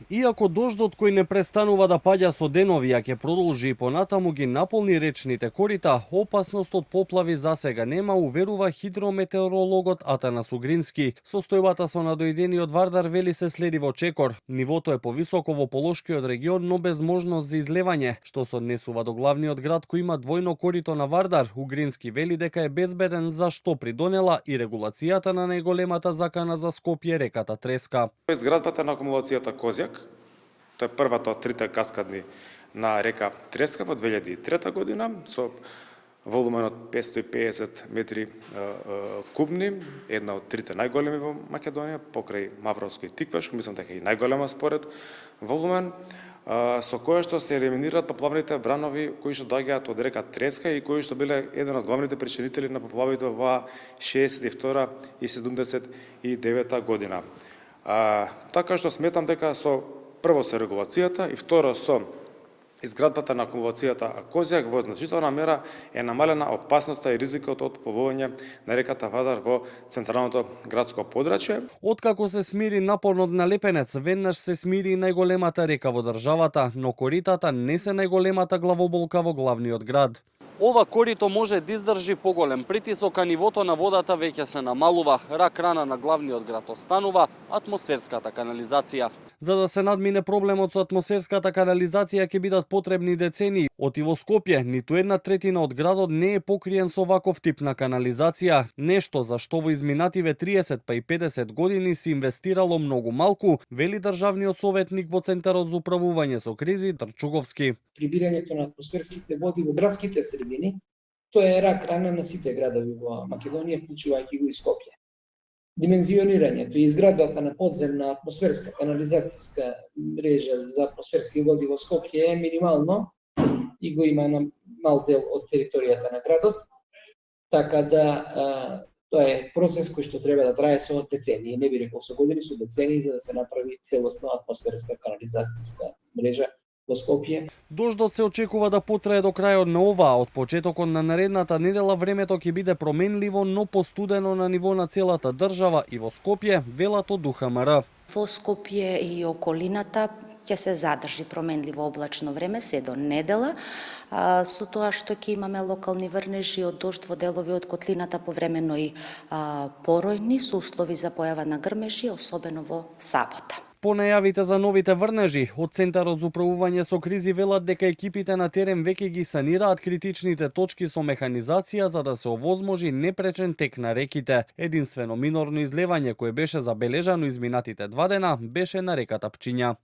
Иако дождот кој не престанува да паѓа со денови, а ќе продолжи и понатаму ги наполни речните корита, опасност од поплави засега нема, уверува хидрометеорологот Атанас Угрински. Состојбата со надојдениот Вардар вели се следи во чекор. Нивото е повисоко во Полошкиот регион, но без можност за излевање, што се однесува до главниот град кој има двојно корито на Вардар. Угрински вели дека е безбеден, за што придонела и регулацијата на најголемата закана за Скопје, реката Треска. Изградбата на акумулацијата Козјак, тоа е првата од трите каскадни на река Треска во 2003 година, со волумен од 550 метри кубни, една од трите најголеми во Македонија, покрај Мавровско и Тиквешко, мислам дека и најголема според волумен, со која што се елиминираат поплавните бранови кои што доаѓаат од река Треска и кои што биле еден од главните причинители на поплавите во 62 и 79 година. Така што сметам дека со прво со регулацијата и второ со изградбата на акумулацијата Козјак во значителна мера е намалена опасноста и ризикот од поплавување на реката Вардар во централното градско подрачје. Откако се смири напорот на Лепенец, веднаш се смири и најголемата река во државата, но коритата не се најголемата главоболка во главниот град. Ова корито може да издржи поголем притисок, а нивото на водата веќе се намалува. Рак рана на главниот град останува атмосферската канализација. За да се надмине проблемот со атмосферската канализација ќе бидат потребни децении. Оти во Скопје, ниту една третина од градот не е покриен со ваков тип на канализација, нешто за што во изминативе 30 па и 50 години се инвестирало многу малку, вели државниот советник во Центарот за управување со кризи Трчуговски. Прибирањето на атмосферските води во градските средини, тоа е рак рана на сите градови во Македонија, вклучувајќи го и Скопје. Димензионирањето и изградбата на подземна атмосферска канализацијска мрежа за атмосферски води во Скопје е минимално и го има на мал дел од територијата на градот, така да тоа е процес кој што треба да трае со децении, не би рекол со години, со децении за да се направи целосна атмосферска канализацијска мрежа во Скопје. Дождот се очекува да потрае до крајот на оваа, од почетокот на наредната недела времето ќе биде променливо, но постудено на ниво на целата држава и во Скопје, велат од УХМР. Во Скопје и околината ќе се задржи променливо облачно време се до недела, со тоа што ќе имаме локални врнежи од дожд во делови од котлината повремено и поројни со услови за појава на грмежи, особено во сабота. По најавите за новите врнежи, од Центарот за управување со кризи велат дека екипите на терен веќе ги санираат критичните точки со механизација за да се овозможи непречен тек на реките. Единствено минорно излевање кое беше забележано изминатите 2 дена беше на реката Пчиња.